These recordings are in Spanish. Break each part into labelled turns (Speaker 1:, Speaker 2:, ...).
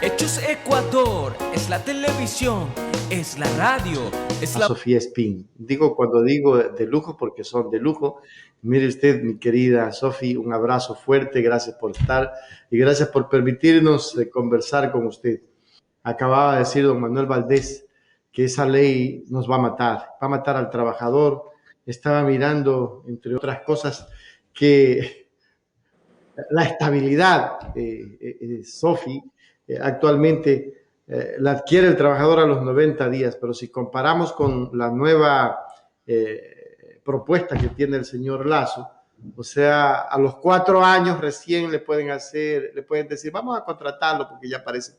Speaker 1: Hechos Ecuador, es la televisión, es la radio, es la...
Speaker 2: Sofía Espín. Cuando digo de lujo porque son de lujo. Mire usted, mi querida Sofía, un abrazo fuerte, gracias por estar y gracias por permitirnos conversar con usted. Acababa de decir don Manuel Valdés que esa ley nos va a matar al trabajador. Estaba mirando, entre otras cosas, que la estabilidad, Sofi, actualmente la adquiere el trabajador a los 90 días, pero si comparamos con la nueva propuesta que tiene el señor Lazo, o sea, a los 4 años recién le pueden decir, vamos a contratarlo porque ya parece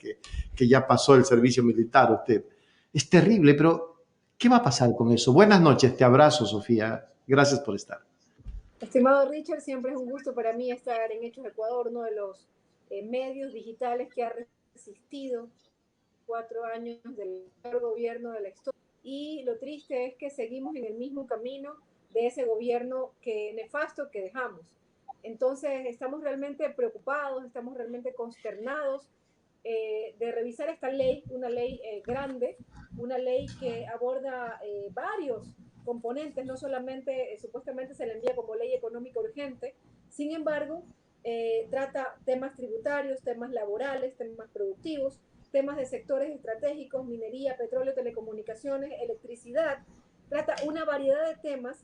Speaker 2: que ya pasó el servicio militar usted. Es terrible, pero ¿qué va a pasar con eso? Buenas noches, te abrazo, Sofía. Gracias por estar.
Speaker 3: Estimado Richard, siempre es un gusto para mí estar en Hechos Ecuador, uno de los medios digitales que ha resistido 4 años del gobierno de la historia. Y lo triste es que seguimos en el mismo camino de ese gobierno nefasto que dejamos. Entonces estamos realmente preocupados, estamos realmente consternados de revisar esta ley, una ley grande, una ley que aborda varios componentes, no solamente supuestamente se le envía como ley económica urgente, sin embargo, trata temas tributarios, temas laborales, temas productivos, temas de sectores estratégicos, minería, petróleo, telecomunicaciones, electricidad, trata una variedad de temas,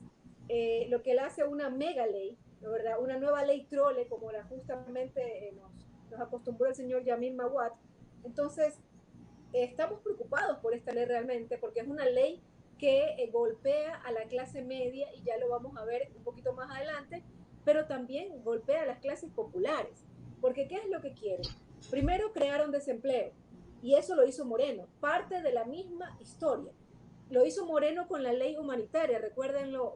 Speaker 3: lo que le hace una mega ley, ¿no, verdad? Una nueva ley trole, como la justamente nos acostumbró el señor Yamil Mawad. Entonces, estamos preocupados por esta ley realmente, porque es una ley que golpea a la clase media, y ya lo vamos a ver un poquito más adelante, pero también golpea a las clases populares. Porque ¿qué es lo que quieren? Primero crearon desempleo, y eso lo hizo Moreno, parte de la misma historia. Lo hizo Moreno con la ley humanitaria, recuérdenlo,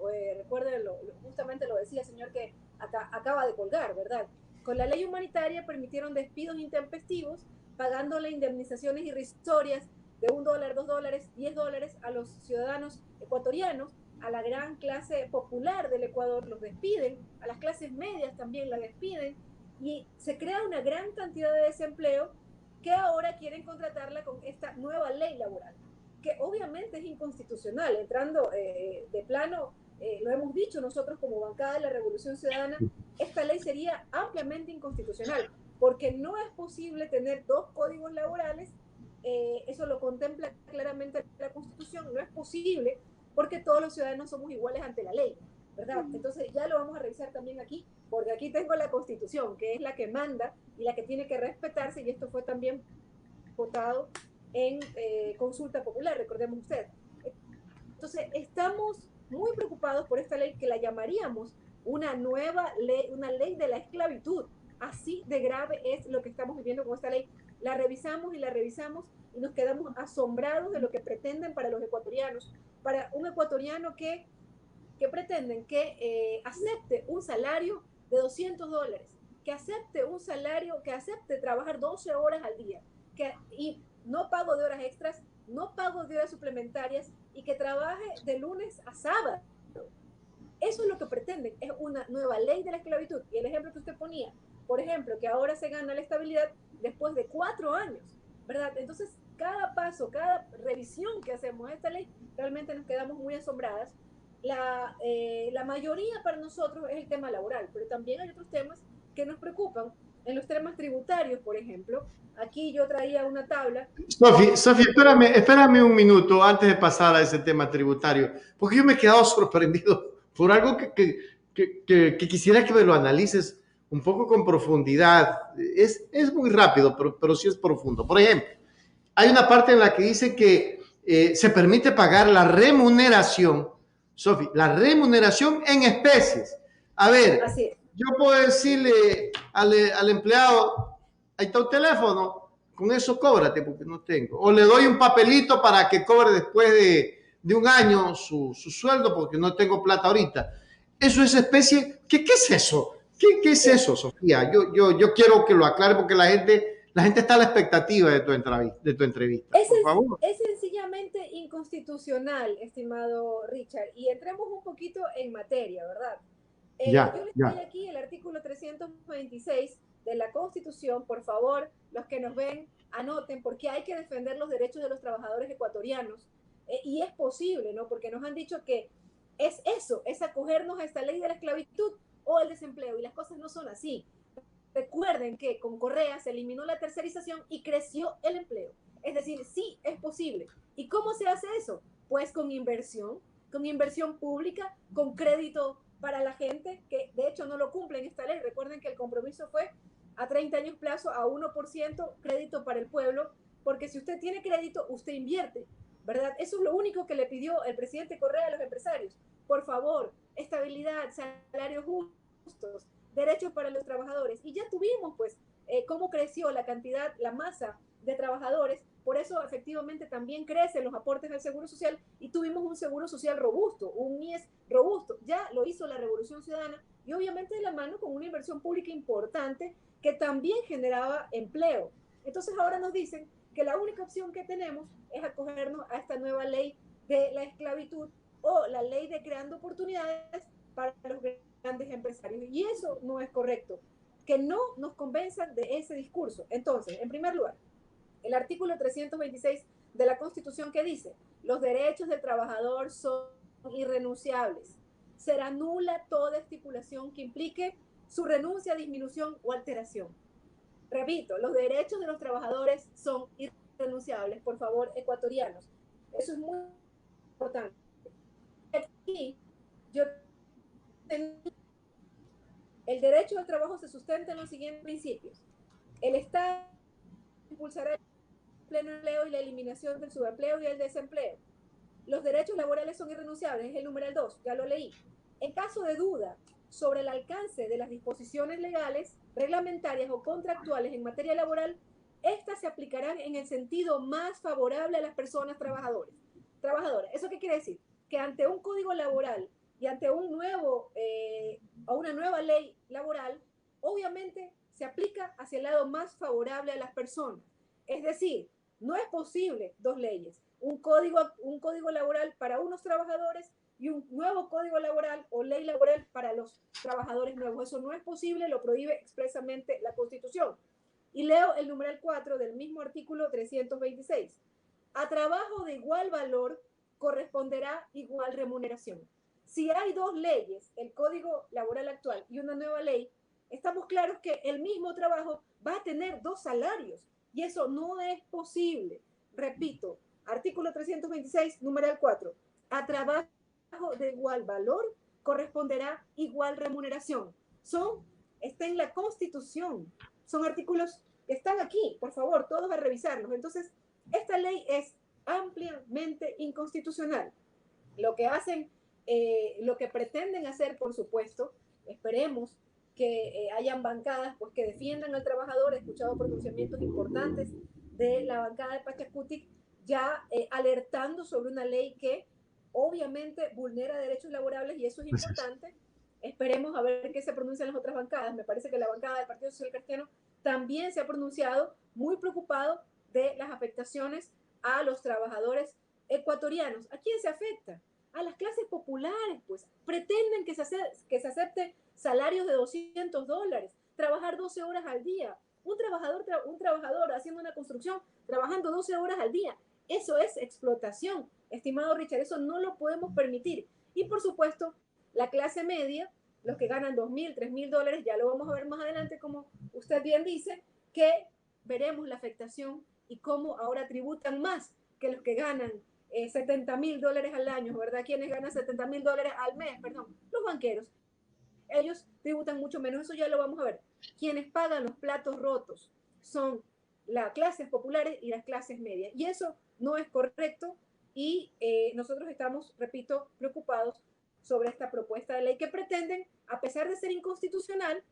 Speaker 3: justamente lo decía el señor que acaba de colgar, ¿verdad? Con la ley humanitaria permitieron despidos intempestivos, pagándole indemnizaciones irrisorias de $1, $2, $10 a los ciudadanos ecuatorianos, a la gran clase popular del Ecuador los despiden, a las clases medias también la despiden, y se crea una gran cantidad de desempleo que ahora quieren contratarla con esta nueva ley laboral, que obviamente es inconstitucional, entrando de plano, lo hemos dicho nosotros como bancada de la Revolución Ciudadana, esta ley sería ampliamente inconstitucional, porque no es posible tener 2 códigos laborales, eso lo contempla claramente la Constitución, no es posible porque todos los ciudadanos somos iguales ante la ley, ¿verdad? Entonces ya lo vamos a revisar también aquí, porque aquí tengo la Constitución, que es la que manda y la que tiene que respetarse, y esto fue también votado en consulta popular, recordemos usted. Entonces, estamos muy preocupados por esta ley que la llamaríamos una nueva ley, una ley de la esclavitud. Así de grave es lo que estamos viviendo con esta ley. La revisamos y nos quedamos asombrados de lo que pretenden para los ecuatorianos, para un ecuatoriano que pretenden que acepte un salario de $200, que acepte un salario, que acepte trabajar 12 horas al día, y no pago de horas extras, no pago de horas suplementarias, y que trabaje de lunes a sábado. Eso es lo que pretenden, es una nueva ley de la esclavitud. Y el ejemplo que usted ponía, por ejemplo, que ahora se gana la estabilidad después de 4 años, ¿verdad? Entonces, cada paso, cada revisión que hacemos a esta ley, realmente nos quedamos muy asombradas. La mayoría para nosotros es el tema laboral, pero también hay otros temas que nos preocupan. En los temas tributarios, por ejemplo, aquí yo traía una tabla.
Speaker 2: Sofi, espérame un minuto antes de pasar a ese tema tributario, porque yo me he quedado sorprendido por algo que quisiera que me lo analices un poco con profundidad. Es muy rápido, pero sí es profundo. Por ejemplo, hay una parte en la que dice que se permite pagar la remuneración, Sofi, la remuneración en especies. A ver, yo puedo decirle al empleado, ahí está un teléfono, con eso cóbrate porque no tengo. O le doy un papelito para que cobre después de un año su sueldo porque no tengo plata ahorita. Eso es especie. ¿Qué es eso? ¿Qué es eso, Sofía? Yo quiero que lo aclare porque la gente está a la expectativa de tu entrevista. Por favor.
Speaker 3: Es sencillamente inconstitucional, estimado Richard. Y entremos un poquito en materia, ¿verdad? Yo les doy aquí el artículo 326 de la Constitución. Por favor, los que nos ven, anoten, porque hay que defender los derechos de los trabajadores ecuatorianos. Y es posible, ¿no? Porque nos han dicho que es eso, es acogernos a esta ley de la esclavitud o el desempleo, y las cosas no son así. Recuerden que con Correa se eliminó la tercerización y creció el empleo. Es decir, sí es posible. ¿Y cómo se hace eso? Pues con inversión pública, con crédito para la gente, que de hecho no lo cumplen esta ley. Recuerden que el compromiso fue a 30 años plazo, a 1% crédito para el pueblo, porque si usted tiene crédito, usted invierte, ¿verdad? Eso es lo único que le pidió el presidente Correa a los empresarios. Por favor, estabilidad, salarios justos, derechos para los trabajadores. Y ya tuvimos, pues, cómo creció la cantidad, la masa de trabajadores. Por eso, efectivamente, también crecen los aportes al Seguro Social y tuvimos un Seguro Social robusto, un IES robusto. Ya lo hizo la Revolución Ciudadana y obviamente de la mano con una inversión pública importante que también generaba empleo. Entonces ahora nos dicen que la única opción que tenemos es acogernos a esta nueva ley de la esclavitud o la ley de creando oportunidades para los grandes empresarios. Y eso no es correcto. Que no nos convenzan de ese discurso. Entonces, en primer lugar, el artículo 326 de la Constitución que dice, los derechos del trabajador son irrenunciables. Será nula toda estipulación que implique su renuncia, disminución o alteración. Repito, los derechos de los trabajadores son irrenunciables, por favor, ecuatorianos. Eso es muy importante. Aquí, el derecho al trabajo se sustenta en los siguientes principios. El Estado impulsará el pleno empleo y la eliminación del subempleo y el desempleo. Los derechos laborales son irrenunciables, es el numeral 2, ya lo leí. En caso de duda sobre el alcance de las disposiciones legales, reglamentarias o contractuales en materia laboral, estas se aplicarán en el sentido más favorable a las personas trabajadoras. ¿Eso qué quiere decir? Que ante un código laboral y ante un nuevo o una nueva ley laboral, obviamente se aplica hacia el lado más favorable a las personas. Es decir, no es posible dos leyes, un código laboral para unos trabajadores y un nuevo código laboral o ley laboral para los trabajadores nuevos. Eso no es posible, lo prohíbe expresamente la Constitución. Y leo el numeral 4 del mismo artículo 326. A trabajo de igual valor corresponderá igual remuneración. Si hay dos leyes, el Código Laboral actual y una nueva ley, estamos claros que el mismo trabajo va a tener dos salarios y eso no es posible. Repito, artículo 326, numeral 4. A trabajo de igual valor corresponderá igual remuneración. Está en la Constitución. Son artículos que están aquí. Por favor, todos a revisarlos. Entonces, esta ley es ampliamente inconstitucional. Lo que hacen, lo que pretenden hacer, por supuesto, esperemos que hayan bancadas pues, que defiendan al trabajador. He escuchado pronunciamientos importantes de la bancada de Pachacutic ya alertando sobre una ley que obviamente vulnera derechos laborables y eso es importante. Esperemos a ver qué se pronuncian las otras bancadas. Me parece que la bancada del Partido Social Cristiano también se ha pronunciado muy preocupado de las afectaciones a los trabajadores ecuatorianos. ¿A quién se afecta? A las clases populares, pues. Pretenden que se acepte salarios de $200, trabajar 12 horas al día. Un trabajador haciendo una construcción, trabajando 12 horas al día. Eso es explotación, estimado Richard, eso no lo podemos permitir. Y por supuesto, la clase media, los que ganan $2,000, $3,000, ya lo vamos a ver más adelante, como usted bien dice, que veremos la afectación y cómo ahora tributan más que los que ganan $70,000 al año, ¿verdad? ¿Quiénes ganan $70,000 al mes? Perdón, los banqueros. Ellos tributan mucho menos, eso ya lo vamos a ver. Quienes pagan los platos rotos son las clases populares y las clases medias. Y eso no es correcto y nosotros estamos, repito, preocupados sobre esta propuesta de ley que pretenden, a pesar de ser inconstitucional,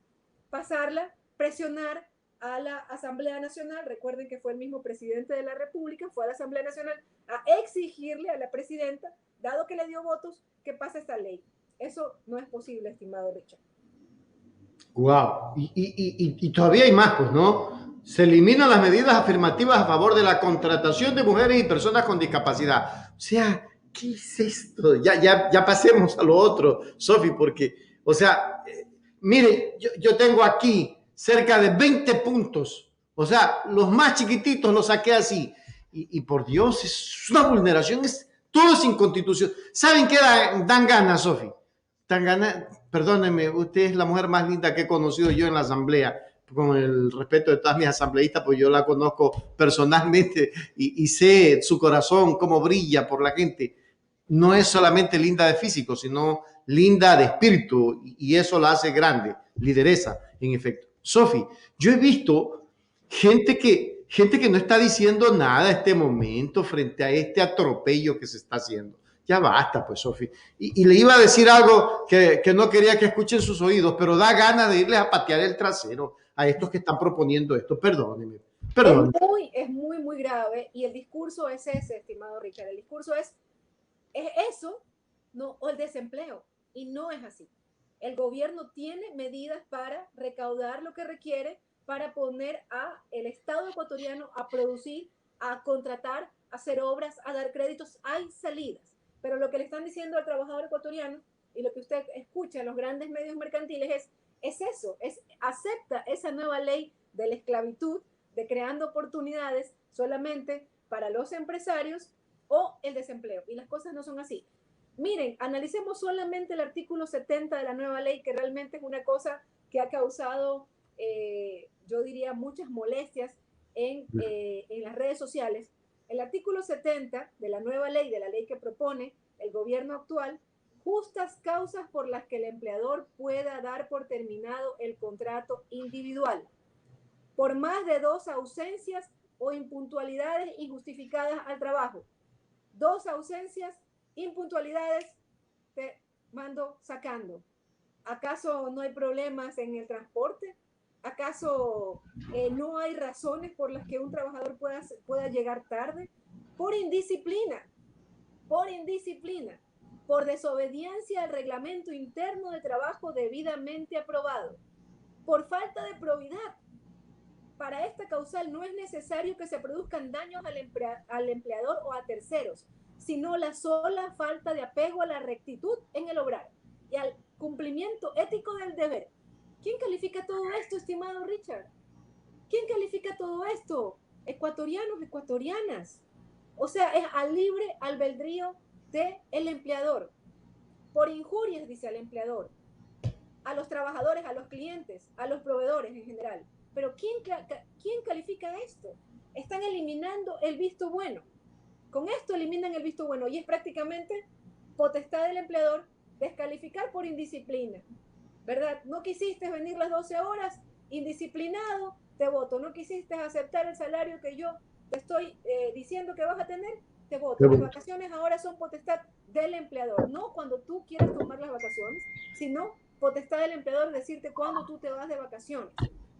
Speaker 3: pasarla, presionar a la Asamblea Nacional. Recuerden que fue el mismo presidente de la República, fue a la Asamblea Nacional a exigirle a la presidenta, dado que le dio votos, que pase esta ley. Eso no es posible, estimado Richard.
Speaker 2: Wow. Y todavía hay más, pues, ¿no? Se eliminan las medidas afirmativas a favor de la contratación de mujeres y personas con discapacidad. O sea, ¿qué es esto? Ya pasemos a lo otro, Sofi, porque, o sea, mire, yo tengo aquí cerca de 20 puntos O sea, los más chiquititos los saqué así. Y por Dios, es una vulneración, todo es inconstitucional. ¿Saben qué dan ganas, Sofi? Dan ganas, perdónenme, usted es la mujer más linda que he conocido yo en la asamblea, con el respeto de todas mis asambleístas, pues yo la conozco personalmente y sé su corazón, cómo brilla por la gente. No es solamente linda de físico, sino linda de espíritu, y eso la hace grande, lideresa, en efecto. Sofi, yo he visto gente que no está diciendo nada en este momento frente a este atropello que se está haciendo. Ya basta, pues, Sofi. Y le iba a decir algo que no quería que escuchen sus oídos, pero da ganas de irles a patear el trasero a estos que están proponiendo esto. Perdóneme. Perdón.
Speaker 3: Es muy grave, y el discurso es ese, estimado Richard. El discurso es eso, no, o el desempleo, y no es así. El gobierno tiene medidas para recaudar lo que requiere para poner a el Estado ecuatoriano a producir, a contratar, a hacer obras, a dar créditos. Hay salidas, pero lo que le están diciendo al trabajador ecuatoriano y lo que usted escucha en los grandes medios mercantiles es eso, es acepta esa nueva ley de la esclavitud, de creando oportunidades solamente para los empresarios, o el desempleo. Y las cosas no son así. Miren, analicemos solamente el artículo 70 de la nueva ley, que realmente es una cosa que ha causado, yo diría, muchas molestias en las redes sociales. El artículo 70 de la nueva ley, de la ley que propone el gobierno actual, justas causas por las que el empleador pueda dar por terminado el contrato individual, por más de 2 ausencias o impuntualidades injustificadas al trabajo. 2 ausencias, impuntualidades, te mando sacando. ¿Acaso no hay problemas en el transporte? ¿Acaso no hay razones por las que un trabajador pueda llegar tarde? Por indisciplina, por desobediencia al reglamento interno de trabajo debidamente aprobado, por falta de probidad. Para esta causal no es necesario que se produzcan daños al empleador o a terceros, sino la sola falta de apego a la rectitud en el obrar y al cumplimiento ético del deber. ¿Quién califica todo esto, estimado Richard? ¿Quién califica todo esto? Ecuatorianos, ecuatorianas. O sea, es al libre albedrío del empleador. Por injurias, dice al empleador, a los trabajadores, a los clientes, a los proveedores en general. Pero ¿quién califica esto? Están eliminando el visto bueno. Con esto eliminan el visto bueno y es prácticamente potestad del empleador descalificar por indisciplina, ¿verdad? No quisiste venir las 12 horas, indisciplinado, te voto. No quisiste aceptar el salario que yo te estoy diciendo que vas a tener, te voto. Las vacaciones ahora son potestad del empleador, no cuando tú quieras tomar las vacaciones, sino potestad del empleador decirte cuándo tú te vas de vacaciones.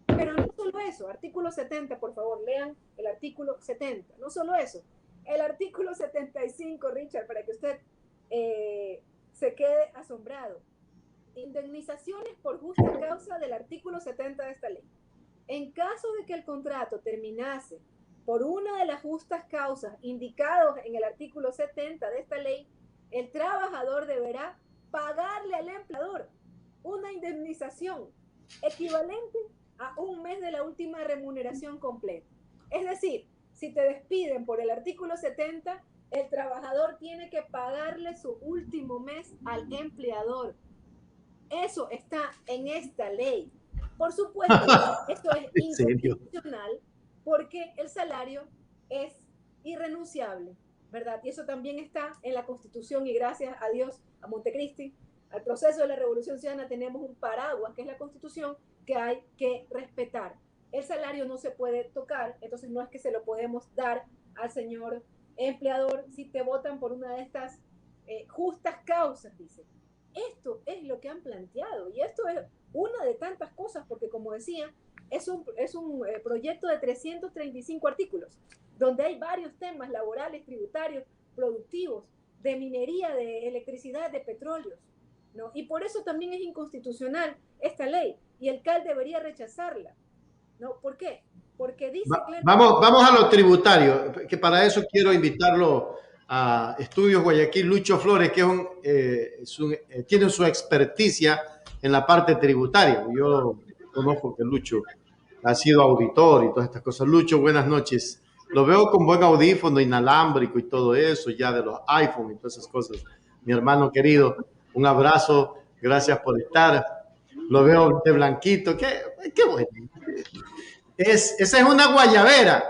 Speaker 3: Pero no solo eso, artículo 70, por favor, lean el artículo 70. No solo eso, el artículo 75, Richard, para que usted se quede asombrado. Indemnizaciones por justa causa del artículo 70 de esta ley. En caso de que el contrato terminase por una de las justas causas indicadas en el artículo 70 de esta ley, el trabajador deberá pagarle al empleador una indemnización equivalente a un mes de la última remuneración completa. Es decir, si te despiden por el artículo 70, el trabajador tiene que pagarle su último mes al empleador. Eso está en esta ley. Por supuesto, esto es inconstitucional porque el salario es irrenunciable, ¿verdad? Y eso también está en la Constitución, y gracias a Dios, a Montecristi, al proceso de la Revolución Ciudadana, tenemos un paraguas que es la Constitución que hay que respetar. El salario no se puede tocar, entonces no es que se lo podemos dar al señor empleador si te votan por una de estas justas causas, dice. Esto es lo que han planteado y esto es una de tantas cosas porque, como decía, es un proyecto de 335 artículos donde hay varios temas laborales, tributarios, productivos, de minería, de electricidad, de petróleos, ¿no? Y por eso también es inconstitucional esta ley y el CAL debería rechazarla, ¿no? ¿Por qué? Porque dice
Speaker 2: vamos a lo tributario, que para eso quiero invitarlo a Estudios Guayaquil, Lucho Flores, que tiene su experticia en la parte tributaria. Yo conozco que Lucho ha sido auditor y todas estas cosas. Lucho, buenas noches. Lo veo con buen audífono inalámbrico y todo eso, ya de los iPhone y todas esas cosas. Mi hermano querido, un abrazo, gracias por estar. Lo veo de blanquito, qué bueno. Esa es una guayabera.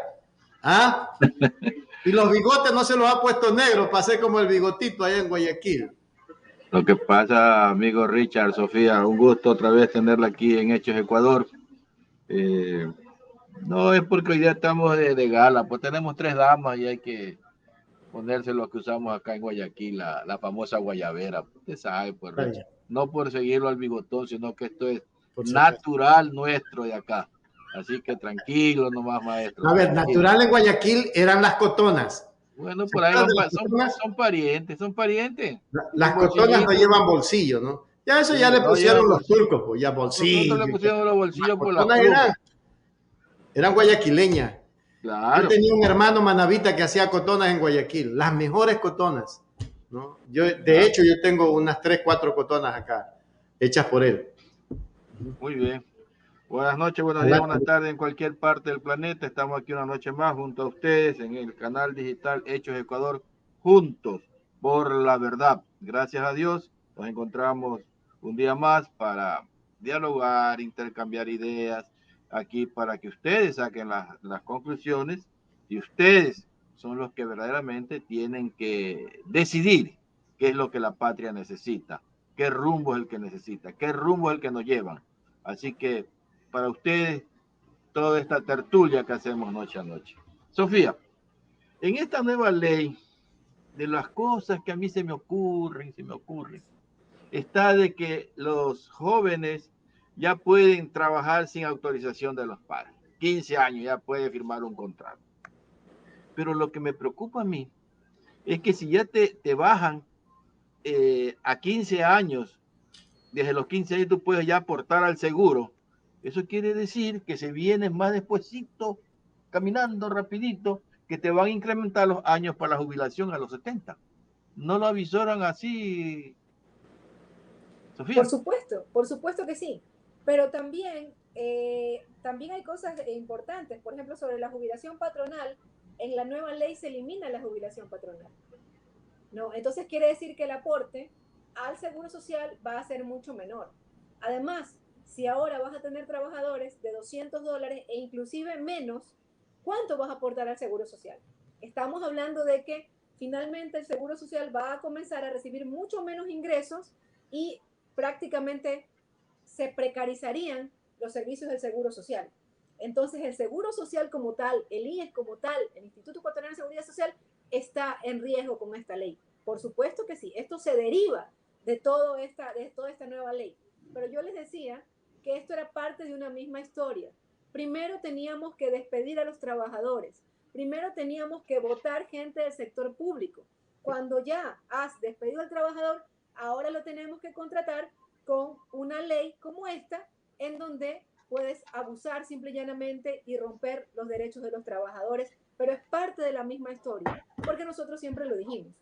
Speaker 2: ¿Ah? Y los bigotes no se los ha puesto negros para hacer como el bigotito allá en Guayaquil.
Speaker 4: Lo que pasa, amigo Richard, Sofía, un gusto otra vez tenerla aquí en Hechos Ecuador. No es porque hoy día estamos de gala, pues tenemos 3 damas y hay que ponerse lo que usamos acá en Guayaquil, la famosa guayabera. Usted sabe, pues, Richard. No por seguirlo al bigotón, sino que esto es natural nuestro de acá. Así que tranquilo nomás, maestro.
Speaker 2: A ver,
Speaker 4: tranquilo.
Speaker 2: natural en Guayaquil eran las cotonas.
Speaker 4: Bueno, por ahí son parientes, son parientes.
Speaker 2: Las cotonas no llevan bolsillo, ¿no? Ya eso sí, ya le pusieron los turcos, pues ya bolsillo.
Speaker 4: Nosotros le pusieron los bolsillos por la
Speaker 2: pluma. Eran guayaquileñas.
Speaker 4: Claro.
Speaker 2: Yo tenía un hermano manabita que hacía cotonas en Guayaquil, las mejores cotonas, ¿no? De hecho, yo tengo unas 3, 4 cotonas acá, hechas por él.
Speaker 4: Muy bien. Buenas noches, buenos días, buenas tardes en cualquier parte del planeta. Estamos aquí una noche más junto a ustedes en el canal digital Hechos Ecuador, juntos por la verdad. Gracias a Dios nos encontramos un día más para dialogar, intercambiar ideas, aquí para que ustedes saquen las conclusiones y ustedes son los que verdaderamente tienen que decidir qué es lo que la patria necesita, qué rumbo es el que necesita, qué rumbo es el que nos llevan. Así que para ustedes toda esta tertulia que hacemos noche a noche. Sofía, en esta nueva ley, de las cosas que a mí se me ocurren, está de que los jóvenes ya pueden trabajar sin autorización de los padres. 15 años ya puede firmar un contrato. Pero lo que me preocupa a mí es que si ya te bajan a 15 años, desde los 15 años tú puedes ya aportar al seguro. Eso quiere decir que se viene más despuesito, caminando rapidito, que te van a incrementar los años para la jubilación a los 70. ¿No lo avisoran así, Sofía?
Speaker 3: Por supuesto que sí. Pero también hay cosas importantes. Por ejemplo, sobre la jubilación patronal, en la nueva ley se elimina la jubilación patronal, ¿no? Entonces quiere decir que el aporte al seguro social va a ser mucho menor. Además, si ahora vas a tener trabajadores de $200 e inclusive menos, ¿cuánto vas a aportar al seguro social? Estamos hablando de que finalmente el seguro social va a comenzar a recibir mucho menos ingresos y prácticamente se precarizarían los servicios del seguro social. Entonces el seguro social como tal, el IES como tal, el Instituto Ecuatoriano de Seguridad Social, está en riesgo con esta ley. Por supuesto que sí, esto se deriva de toda esta nueva ley. Pero yo les decía que esto era parte de una misma historia. Primero teníamos que despedir a los trabajadores. Primero teníamos que votar gente del sector público. Cuando ya has despedido al trabajador, ahora lo tenemos que contratar con una ley como esta, en donde puedes abusar simple y llanamente y romper los derechos de los trabajadores, pero es parte de la misma historia, porque nosotros siempre lo dijimos.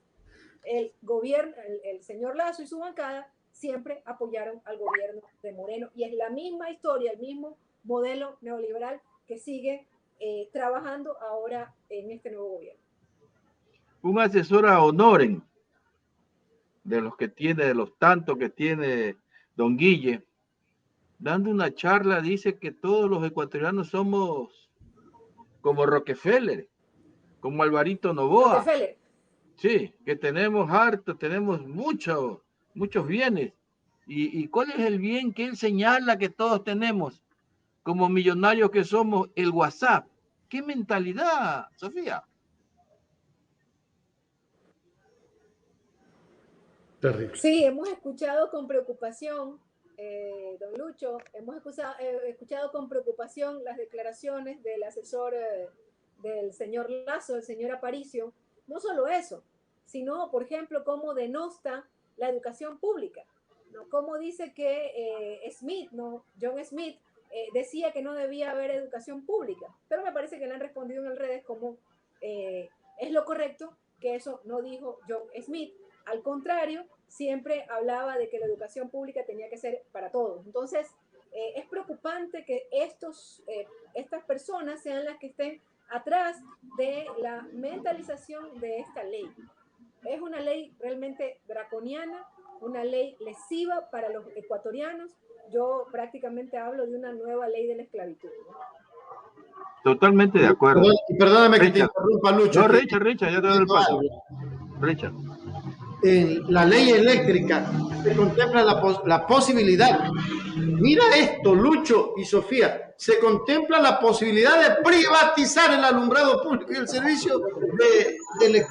Speaker 3: El gobierno, el señor Lazo y su bancada siempre apoyaron al gobierno de Moreno y es la misma historia, el mismo modelo neoliberal que sigue trabajando ahora en este nuevo gobierno.
Speaker 4: Un asesor a honoren de los que tiene, de los tantos que tiene don Guille, dando una charla, dice que todos los ecuatorianos somos como Rockefeller, como Alvarito Noboa.
Speaker 3: Rockefeller.
Speaker 4: Sí, que tenemos harto, tenemos muchos bienes. ¿Y cuál es el bien que él señala que todos tenemos como millonarios que somos? El WhatsApp. ¿Qué mentalidad, Sofía?
Speaker 2: Terrible.
Speaker 3: Sí, hemos escuchado con preocupación, don Lucho, hemos escuchado con preocupación las declaraciones del asesor del señor Lazo, del señor Aparicio. No solo eso, sino, por ejemplo, cómo denosta la educación pública, ¿no? Cómo dice que John Smith, decía que no debía haber educación pública, pero me parece que le han respondido en las redes como es lo correcto, que eso no dijo John Smith. Al contrario, siempre hablaba de que la educación pública tenía que ser para todos. Entonces, es preocupante que estas personas sean las que estén atrás de la mentalización de esta ley. Es una ley realmente draconiana, una ley lesiva para los ecuatorianos. Yo prácticamente hablo de una nueva ley de la esclavitud, ¿no?
Speaker 4: Totalmente de acuerdo.
Speaker 2: Perdóname que te
Speaker 4: Richard.
Speaker 2: interrumpa, Lucho.
Speaker 4: No, Richard, yo te doy el paso. Richard.
Speaker 2: En la ley eléctrica se contempla la posibilidad. Mira esto, Lucho y Sofía. Se contempla la posibilidad de privatizar el alumbrado público y el servicio de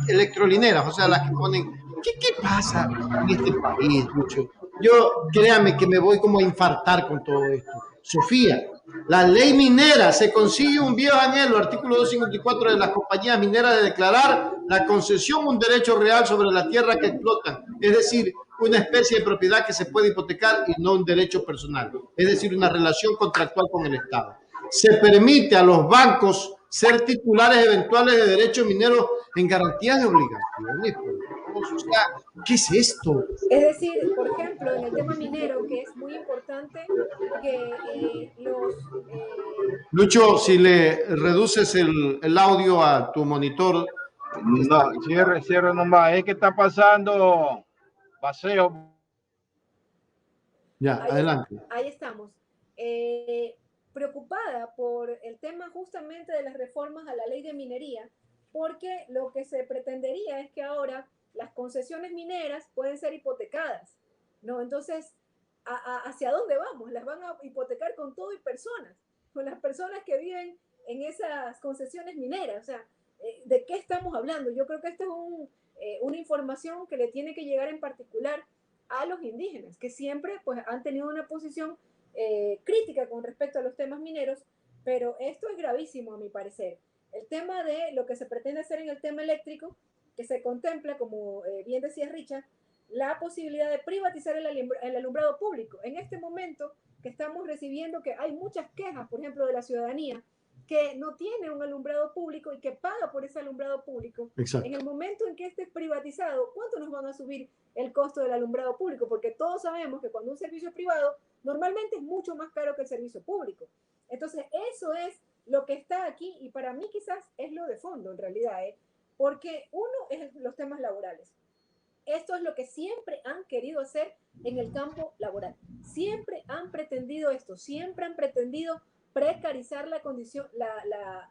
Speaker 2: electrolineras, o sea, las que ponen. ¿Qué pasa en este país, Lucho? Yo, créame que me voy como a infartar con todo esto. Sofía, la ley minera se consigue un viejo anhelo, artículo 254 de las compañías mineras, de declarar la concesión un derecho real sobre la tierra que explotan, es decir, una especie de propiedad que se puede hipotecar y no un derecho personal, es decir, una relación contractual con el Estado. Se permite a los bancos ser titulares eventuales de derechos mineros en garantías de obligaciones. O sea, ¿qué es esto?
Speaker 3: Es decir, por ejemplo, en el tema minero, que es muy importante que
Speaker 2: Lucho, si le reduces el audio a tu monitor.
Speaker 4: No, cierre nomás. ¿Qué está pasando? Paseo.
Speaker 2: Ya, adelante.
Speaker 3: Ahí estamos. Preocupada por el tema justamente de las reformas a la ley de minería, porque lo que se pretendería es que ahora las concesiones mineras pueden ser hipotecadas, ¿no? Entonces, ¿hacia dónde vamos? Las van a hipotecar con todo y personas, con las personas que viven en esas concesiones mineras. O sea, ¿de qué estamos hablando? Yo creo que esto es una información que le tiene que llegar en particular a los indígenas, que siempre pues, han tenido una posición crítica con respecto a los temas mineros, pero esto es gravísimo a mi parecer. El tema de lo que se pretende hacer en el tema eléctrico, que se contempla, como bien decía Richard, la posibilidad de privatizar el alumbrado público. En este momento que estamos recibiendo que hay muchas quejas, por ejemplo, de la ciudadanía, que no tiene un alumbrado público y que paga por ese alumbrado público.
Speaker 2: Exacto.
Speaker 3: En el momento en que esté privatizado, ¿cuánto nos van a subir el costo del alumbrado público? Porque todos sabemos que cuando un servicio es privado, normalmente es mucho más caro que el servicio público. Entonces, eso es lo que está aquí y para mí quizás es lo de fondo en realidad, porque uno es los temas laborales. Esto es lo que siempre han querido hacer en el campo laboral. Siempre han pretendido esto, siempre han pretendido precarizar la condición, las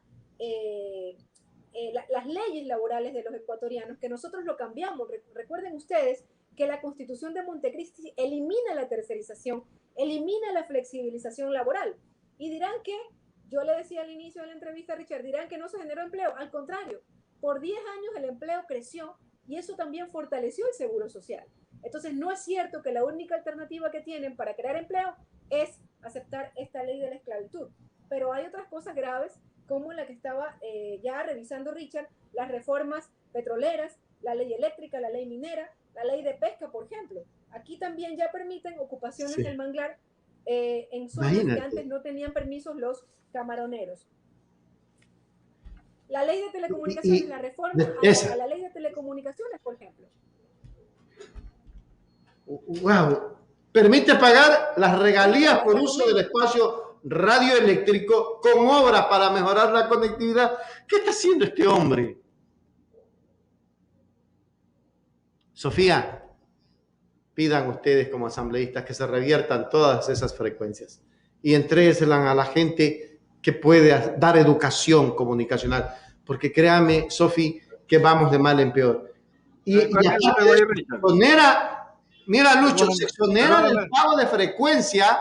Speaker 3: leyes laborales de los ecuatorianos, que nosotros lo cambiamos. Recuerden ustedes que la Constitución de Montecristi elimina la tercerización, elimina la flexibilización laboral. Y dirán que, yo le decía al inicio de la entrevista a Richard, dirán que no se generó empleo. Al contrario, por 10 años el empleo creció y eso también fortaleció el seguro social. Entonces no es cierto que la única alternativa que tienen para crear empleo es aceptar esta ley de la esclavitud. Pero hay otras cosas graves, como la que estaba ya revisando Richard, las reformas petroleras, la ley eléctrica, la ley minera, la ley de pesca, por ejemplo. Aquí también ya permiten ocupaciones del manglar en zonas que antes no tenían permisos los camaroneros. La ley de telecomunicaciones, la reforma a la ley de telecomunicaciones, por ejemplo.
Speaker 2: Wow. Permite pagar las regalías por uso del espacio radioeléctrico con obras para mejorar la conectividad. ¿Qué está haciendo este hombre? Sofía, pidan ustedes como asambleístas que se reviertan todas esas frecuencias y entrégueselas a la gente que puede dar educación comunicacional, porque créame, Sofi, que vamos de mal en peor. Y mira, Lucho, se exonera del pago de frecuencia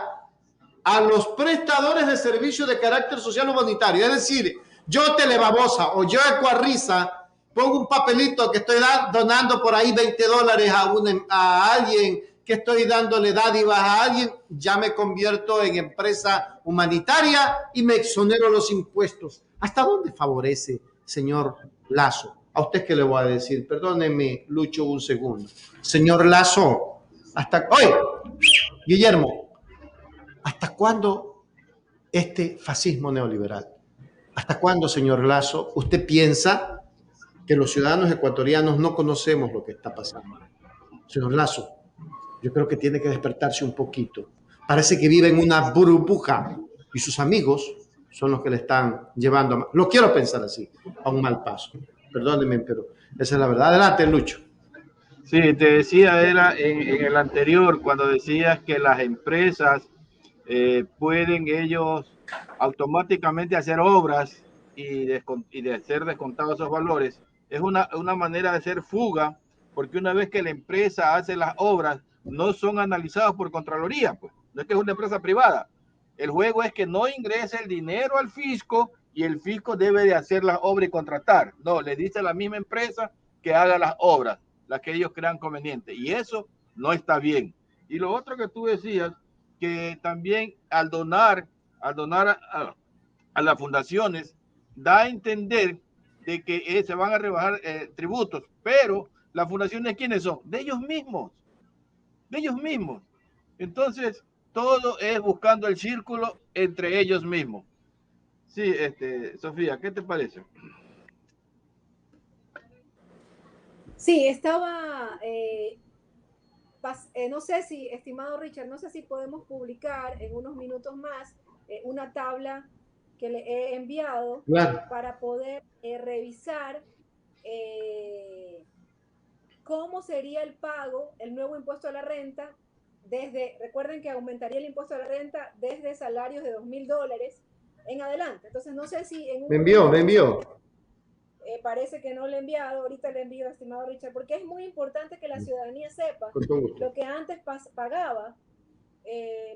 Speaker 2: a los prestadores de servicios de carácter social humanitario. Es decir, yo Telebabosa o yo Ecuarriza pongo un papelito que estoy donando por ahí $20 a alguien, que estoy dándole dádivas a alguien, ya me convierto en empresa humanitaria y me exonero los impuestos. ¿Hasta dónde favorece, señor Lazo? A usted que le voy a decir, perdóneme, Lucho, un segundo. Señor Lazo, oye, Guillermo, ¿hasta cuándo este fascismo neoliberal? ¿Hasta cuándo, señor Lazo, usted piensa que los ciudadanos ecuatorianos no conocemos lo que está pasando? Señor Lazo, yo creo que tiene que despertarse un poquito, parece que vive en una burbuja y sus amigos son los que le están llevando, lo quiero pensar así, a un mal paso. Perdónenme, pero esa es la verdad. Adelante, Lucho.
Speaker 4: Sí, te decía, era en el anterior, cuando decías que las empresas pueden ellos automáticamente hacer obras y de ser descontados esos valores. Es una manera de hacer fuga, porque una vez que la empresa hace las obras, no son analizadas por Contraloría, pues. No es que es una empresa privada. El juego es que no ingrese el dinero al fisco y el fisco debe de hacer las obras y contratar. No, le dice a la misma empresa que haga las obras, las que ellos crean conveniente. Y eso no está bien. Y lo otro que tú decías, que también al donar a las fundaciones, da a entender de que se van a rebajar tributos, pero las fundaciones, ¿quiénes son? De ellos mismos, de ellos mismos. Entonces, todo es buscando el círculo entre ellos mismos. Sí, Sofía, ¿qué te parece?
Speaker 3: Sí, estaba, no sé si, estimado Richard, no sé si podemos publicar en unos minutos más una tabla que le he enviado
Speaker 2: Claro.
Speaker 3: para poder revisar cómo sería el pago, el nuevo impuesto a la renta, recuerden que aumentaría el impuesto a la renta desde salarios de $2,000 en adelante. Entonces, no sé si en un momento
Speaker 2: Me envió.
Speaker 3: parece que no le he enviado, ahorita le envío, estimado Richard, porque es muy importante que la ciudadanía sepa
Speaker 2: Con todo gusto.
Speaker 3: lo que antes pagaba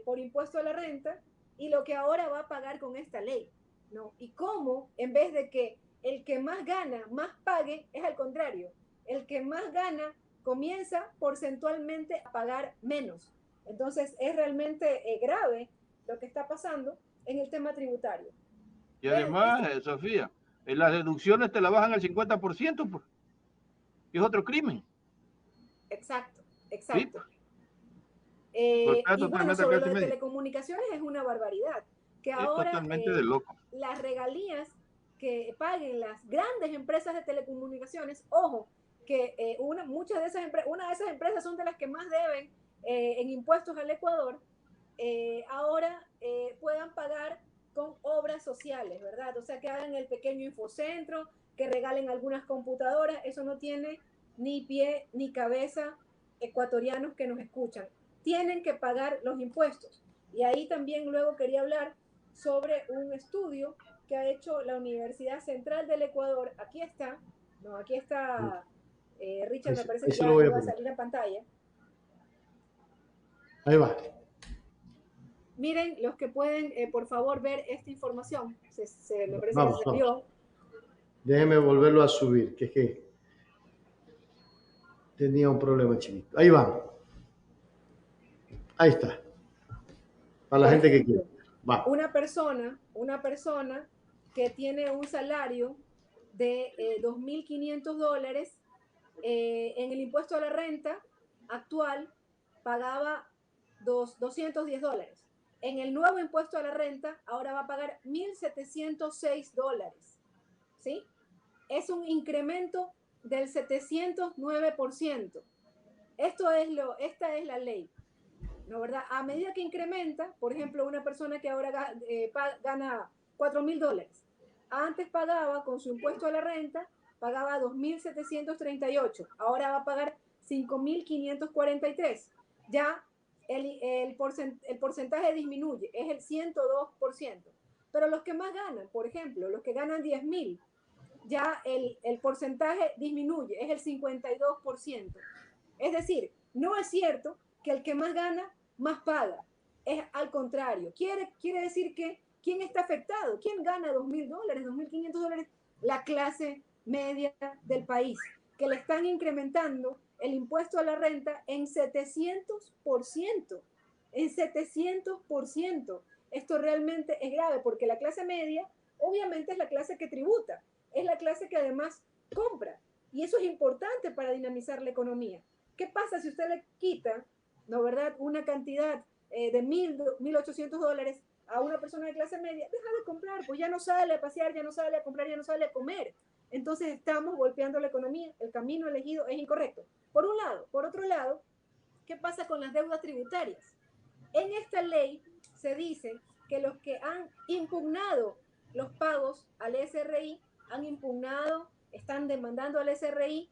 Speaker 3: por impuesto a la renta y lo que ahora va a pagar con esta ley, ¿no? Y cómo, en vez de que el que más gana, más pague, es al contrario. El que más gana comienza porcentualmente a pagar menos. Entonces, es realmente grave lo que está pasando en el tema tributario.
Speaker 4: Y además, Sofía, las deducciones te la bajan al 50%, pues, que es otro crimen.
Speaker 3: Exacto,
Speaker 4: ¿Sí?
Speaker 3: exacto. Y bueno,
Speaker 4: Totalmente
Speaker 3: sobre lo
Speaker 4: clase
Speaker 3: de
Speaker 4: media.
Speaker 3: telecomunicaciones es una barbaridad, que
Speaker 4: Es
Speaker 3: ahora
Speaker 4: totalmente de loco.
Speaker 3: las regalías que paguen las grandes empresas de telecomunicaciones, ojo, que una de esas empresas son de las que más deben en impuestos al Ecuador, ahora puedan pagar con obras sociales, ¿verdad? O sea, que hagan el pequeño infocentro, que regalen algunas computadoras, eso no tiene ni pie ni cabeza ecuatorianos que nos escuchan. Tienen que pagar los impuestos. Y ahí también luego quería hablar sobre un estudio que ha hecho la Universidad Central del Ecuador. Aquí está, no, aquí está, Richard, me parece
Speaker 2: Ahí
Speaker 3: que
Speaker 2: se lo
Speaker 3: ya
Speaker 2: voy a
Speaker 3: iba a
Speaker 2: poner.
Speaker 3: salir en pantalla.
Speaker 2: Ahí va.
Speaker 3: Miren, los que pueden, por favor, ver esta información. Me parece que
Speaker 2: Vamos,
Speaker 3: se
Speaker 2: vamos.
Speaker 3: vio.
Speaker 2: Déjeme volverlo a subir, que es que tenía un problema chiquito. Ahí va. Ahí está. Para la
Speaker 3: Por
Speaker 2: gente que quiere.
Speaker 3: ejemplo,
Speaker 2: Va.
Speaker 3: una persona que tiene un salario de $2,500 en el impuesto a la renta actual pagaba $210. En el nuevo impuesto a la renta ahora va a pagar $1,706. ¿Sí? Es un incremento del 709%. Esta es la ley, ¿no, verdad? A medida que incrementa, por ejemplo, una persona que ahora gana $4,000, antes pagaba con su impuesto a la renta, pagaba 2,738, ahora va a pagar 5,543. Ya el porcentaje disminuye, es el 102%. Pero los que más ganan, por ejemplo, los que ganan 10,000, ya el porcentaje disminuye, es el 52%. Es decir, no es cierto que el que más gana, más paga. Es al contrario. Quiere decir que ¿quién está afectado? ¿Quién gana $2,000, $2,500? La clase media del país, que le están incrementando el impuesto a la renta en 700%. En 700%. Esto realmente es grave porque la clase media obviamente es la clase que tributa, es la clase que además compra. Y eso es importante para dinamizar la economía. ¿Qué pasa si usted le quita, no verdad, una cantidad de $1,800 a una persona de clase media? Deja de comprar, pues ya no sale a pasear, ya no sale a comprar, ya no sale a comer. Entonces estamos golpeando la economía. El camino elegido es incorrecto. Por un lado. Por otro lado, ¿qué pasa con las deudas tributarias? En esta ley se dice que los que han impugnado los pagos al SRI, han impugnado, están demandando al SRI,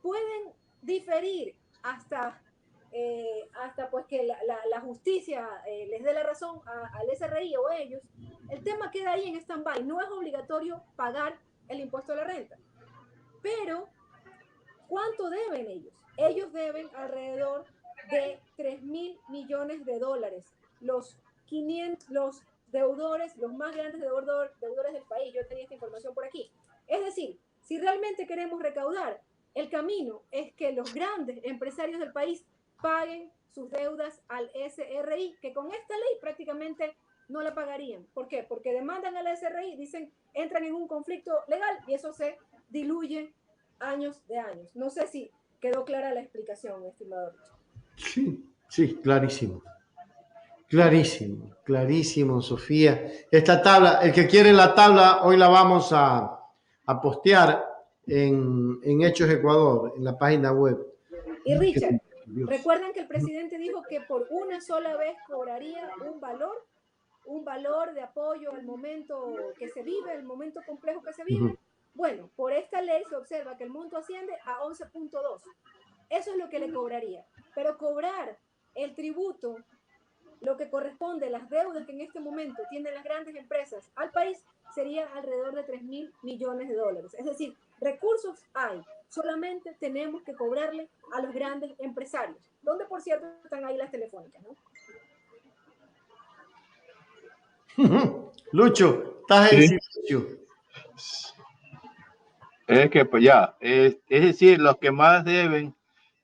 Speaker 3: pueden diferir hasta pues que la justicia les dé la razón al SRI o a ellos. El tema queda ahí en stand-by. No es obligatorio pagar el impuesto a la renta. Pero, ¿cuánto deben ellos? Ellos deben alrededor de 3.000 millones de dólares. Los deudores, los más grandes deudores del país. Yo tenía esta información por aquí. Es decir, si realmente queremos recaudar, el camino es que los grandes empresarios del país paguen sus deudas al SRI, que con esta ley prácticamente no la pagarían. ¿Por qué? Porque demandan al SRI, dicen, entran en un conflicto legal y eso se diluye años de años. No sé si quedó clara la explicación, estimado Richard.
Speaker 2: Sí, sí, clarísimo. Clarísimo, clarísimo, Sofía. Esta tabla, el que quiere la tabla, hoy la vamos a postear en Hechos Ecuador, en la página web.
Speaker 3: Y Richard, recuerden que el presidente dijo que por una sola vez cobraría un valor de apoyo al momento que se vive, el momento complejo que se vive. Bueno, por esta ley se observa que el monto asciende a 11.2. Eso es lo que le cobraría. Pero cobrar el tributo, lo que corresponde, las deudas que en este momento tienen las grandes empresas al país, sería alrededor de 3.000 millones de dólares. Es decir, recursos hay, solamente tenemos que cobrarle a los grandes empresarios, donde por cierto están ahí las telefónicas, ¿no?
Speaker 2: Lucho, estás en silencio.
Speaker 4: Es que pues ya, es decir, los que más deben,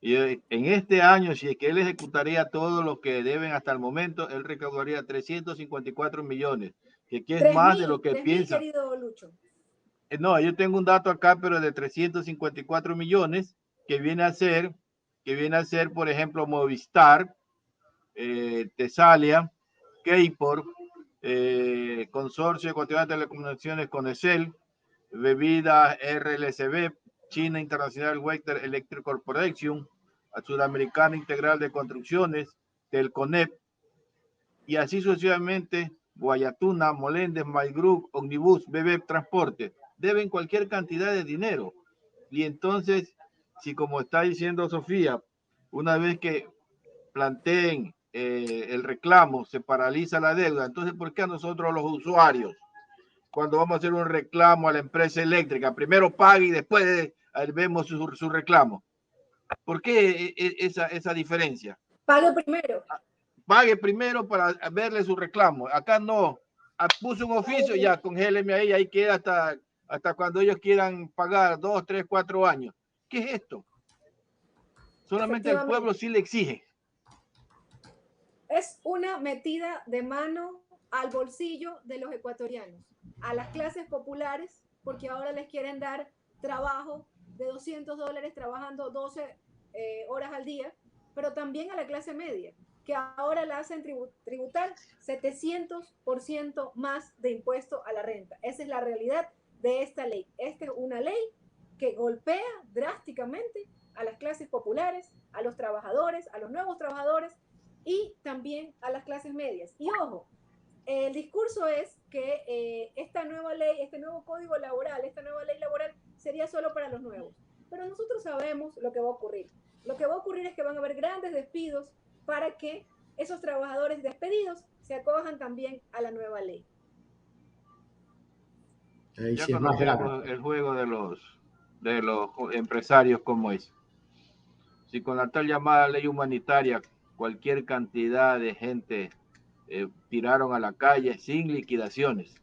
Speaker 4: y en este año, si es que él ejecutaría todo lo que deben hasta el momento, él recaudaría 354 millones, que es más de lo que piensa.
Speaker 3: Querido Lucho.
Speaker 4: No, yo tengo un dato acá, pero de 354 millones, que viene a ser, por ejemplo, Movistar, Tesalia, Keyport, Consorcio Ecuatoriano de Telecomunicaciones, Conecel, Bebidas RLCB, China International Water Electric Corporation, Sudamericana Integral de Construcciones, Telconep, y así sucesivamente, Guayatuna, Moléndez, My Group, Omnibus, BB Transporte, deben cualquier cantidad de dinero. Y entonces, si como está diciendo Sofía, una vez que planteen el reclamo, se paraliza la deuda, entonces, ¿por qué a nosotros los usuarios, cuando vamos a hacer un reclamo a la empresa eléctrica, primero pague y después vemos su reclamo? ¿Por qué esa diferencia?
Speaker 3: Pague primero.
Speaker 4: Pague primero para verle su reclamo. Acá no. Puso un oficio, ya congéleme ahí queda hasta cuando ellos quieran pagar 2, 3, 4 años. ¿Qué es esto? Solamente el pueblo sí le exige.
Speaker 3: Es una metida de mano al bolsillo de los ecuatorianos, a las clases populares, porque ahora les quieren dar trabajo de $200 trabajando 12 horas al día, pero también a la clase media, que ahora la hacen tributar 700% más de impuesto a la renta. Esa es la realidad de esta ley. Esta es una ley que golpea drásticamente a las clases populares, a los trabajadores, a los nuevos trabajadores y también a las clases medias. Y ojo, el discurso es que esta nueva ley, este nuevo código laboral, esta nueva ley laboral sería solo para los nuevos. Pero nosotros sabemos lo que va a ocurrir. Lo que va a ocurrir es que van a haber grandes despidos para que esos trabajadores despedidos se acojan también a la nueva ley.
Speaker 4: Ya conocemos el juego de los empresarios como es. Si con la tal llamada ley humanitaria cualquier cantidad de gente tiraron a la calle sin liquidaciones.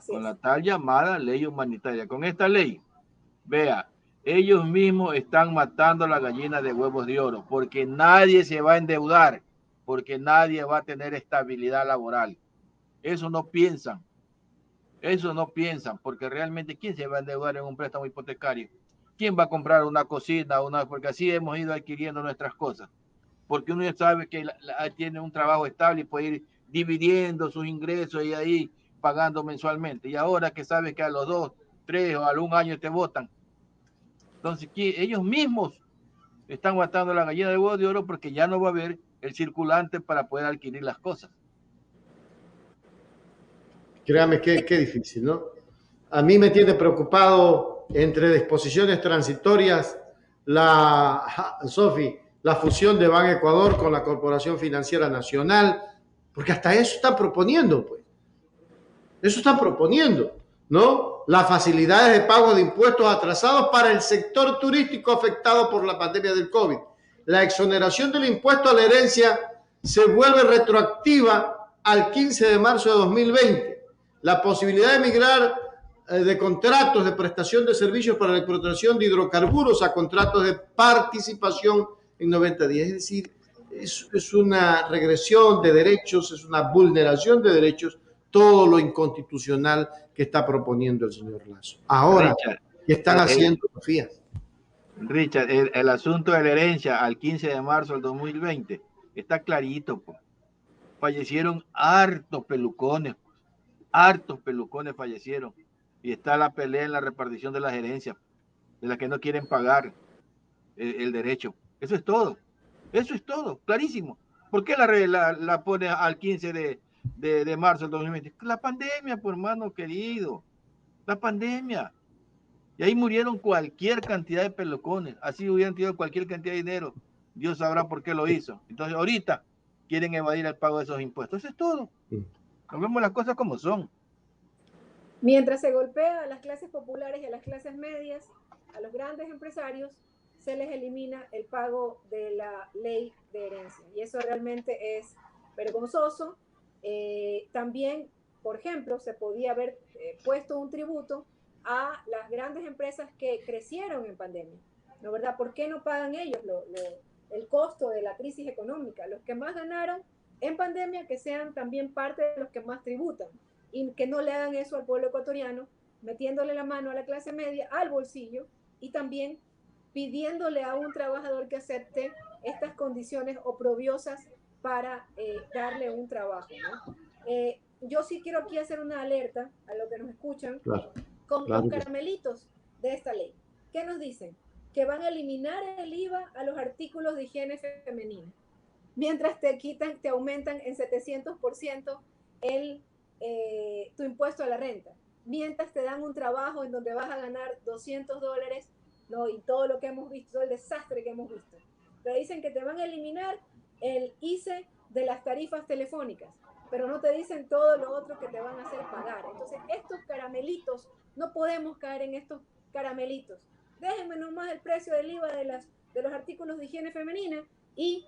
Speaker 4: Con la tal llamada ley humanitaria. Con esta ley, vea, ellos mismos están matando la gallina de huevos de oro, porque nadie se va a endeudar, porque nadie va a tener estabilidad laboral. Eso no piensan, porque realmente ¿quién se va a endeudar en un préstamo hipotecario? ¿Quién va a comprar una cocina? Porque así hemos ido adquiriendo nuestras cosas. Porque uno ya sabe que tiene un trabajo estable y puede ir dividiendo sus ingresos y ahí pagando mensualmente. Y ahora que sabes que a los 2, 3 o a un año te votan. Entonces ellos mismos están matando la gallina de huevo de oro porque ya no va a haber el circulante para poder adquirir las cosas.
Speaker 2: Créame qué difícil, ¿no? A mí me tiene preocupado entre disposiciones transitorias Sofi, la fusión de Ban Ecuador con la Corporación Financiera Nacional, porque hasta eso están proponiendo, pues. Eso están proponiendo, ¿no? Las facilidades de pago de impuestos atrasados para el sector turístico afectado por la pandemia del COVID. La exoneración del impuesto a la herencia se vuelve retroactiva al 15 de marzo de 2020. La posibilidad de migrar de contratos de prestación de servicios para la explotación de hidrocarburos a contratos de participación en 90 días. Es decir, es una regresión de derechos, es una vulneración de derechos, todo lo inconstitucional que está proponiendo el señor Lasso. Ahora, Richard, ¿qué están haciendo, Sofía?
Speaker 4: Richard, el asunto de la herencia al 15 de marzo del 2020 está clarito, pues. Fallecieron hartos pelucones fallecieron, y está la pelea en la repartición de las herencias, de las que no quieren pagar el derecho. Eso es todo, clarísimo. ¿Por qué la pone al 15 de marzo del 2020? La pandemia, por hermano querido, la pandemia. Y ahí murieron cualquier cantidad de pelucones, así hubieran tenido cualquier cantidad de dinero, Dios sabrá por qué lo hizo. Entonces ahorita quieren evadir el pago de esos impuestos. Eso es todo. Hablemos las cosas como son.
Speaker 3: Mientras se golpea a las clases populares y a las clases medias, a los grandes empresarios, se les elimina el pago de la ley de herencia. Y eso realmente es vergonzoso. También, por ejemplo, se podía haber puesto un tributo a las grandes empresas que crecieron en pandemia, ¿no, verdad? ¿Por qué no pagan ellos el costo de la crisis económica? Los que más ganaron en pandemia, que sean también parte de los que más tributan, y que no le hagan eso al pueblo ecuatoriano, metiéndole la mano a la clase media, al bolsillo, y también pidiéndole a un trabajador que acepte estas condiciones oprobiosas para darle un trabajo, ¿no? Yo sí quiero aquí hacer una alerta a los que nos escuchan, claro, con los caramelitos de esta ley. ¿Qué nos dicen? Que van a eliminar el IVA a los artículos de higiene femenina, mientras te aumentan en 700% tu impuesto a la renta, mientras te dan un trabajo en donde vas a ganar $200, ¿no? Y todo lo que hemos visto, todo el desastre que hemos visto. Te dicen que te van a eliminar el ICE de las tarifas telefónicas, pero no te dicen todo lo otro que te van a hacer pagar. Entonces, estos caramelitos, no podemos caer en estos caramelitos. Déjenme nomás el precio del IVA de los artículos de higiene femenina y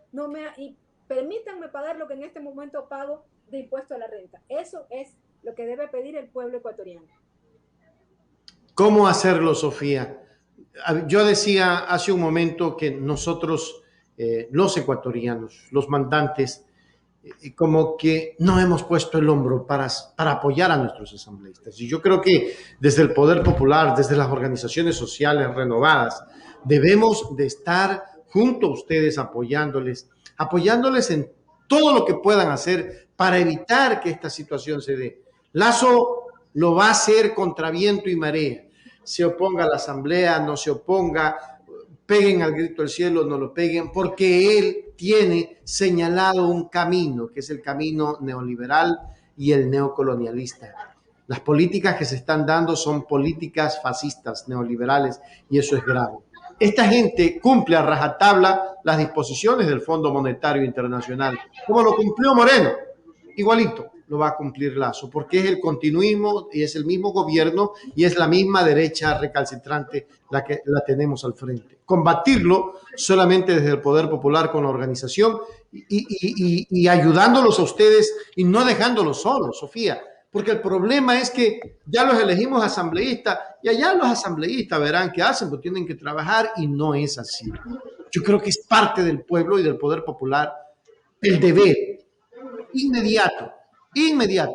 Speaker 3: permítanme pagar lo que en este momento pago de impuesto a la renta. Eso es lo que debe pedir el pueblo ecuatoriano.
Speaker 2: ¿Cómo hacerlo, Sofía? Yo decía hace un momento que nosotros, los ecuatorianos, los mandantes, como que no hemos puesto el hombro para apoyar a nuestros asambleístas. Y yo creo que desde el Poder Popular, desde las organizaciones sociales renovadas, debemos de estar junto a ustedes apoyándoles en todo lo que puedan hacer para evitar que esta situación se dé. Lasso lo va a hacer contra viento y marea. Se oponga a la asamblea, no se oponga, peguen al grito del cielo, no lo peguen, porque él tiene señalado un camino, que es el camino neoliberal y el neocolonialista. Las políticas que se están dando son políticas fascistas, neoliberales, y eso es grave. Esta gente cumple a rajatabla las disposiciones del Fondo Monetario Internacional, como lo cumplió Moreno, igualito lo va a cumplir Lasso, porque es el continuismo y es el mismo gobierno y es la misma derecha recalcitrante la que la tenemos al frente. Combatirlo solamente desde el Poder Popular con la organización y ayudándolos a ustedes y no dejándolos solos, Sofía, porque el problema es que ya los elegimos asambleístas y allá los asambleístas verán qué hacen, pues tienen que trabajar y no es así. Yo creo que es parte del pueblo y del Poder Popular el deber inmediato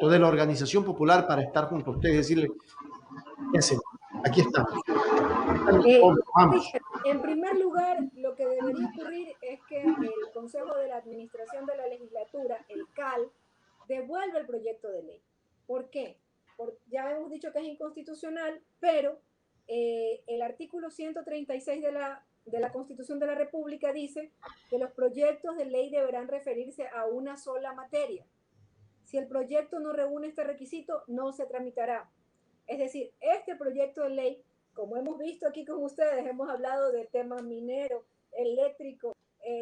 Speaker 2: de la organización popular para estar junto a ustedes y decirle, ¿qué hacemos? Aquí estamos.
Speaker 3: Vamos. En primer lugar, lo que debería ocurrir es que el Consejo de la Administración de la Legislatura, el CAL, devuelva el proyecto de ley. ¿Por qué? Ya hemos dicho que es inconstitucional, pero el artículo 136 de la de la Constitución de la República dice que los proyectos de ley deberán referirse a una sola materia. Si el proyecto no reúne este requisito, no se tramitará. Es decir, este proyecto de ley, como hemos visto aquí con ustedes, hemos hablado de temas mineros, eléctricos,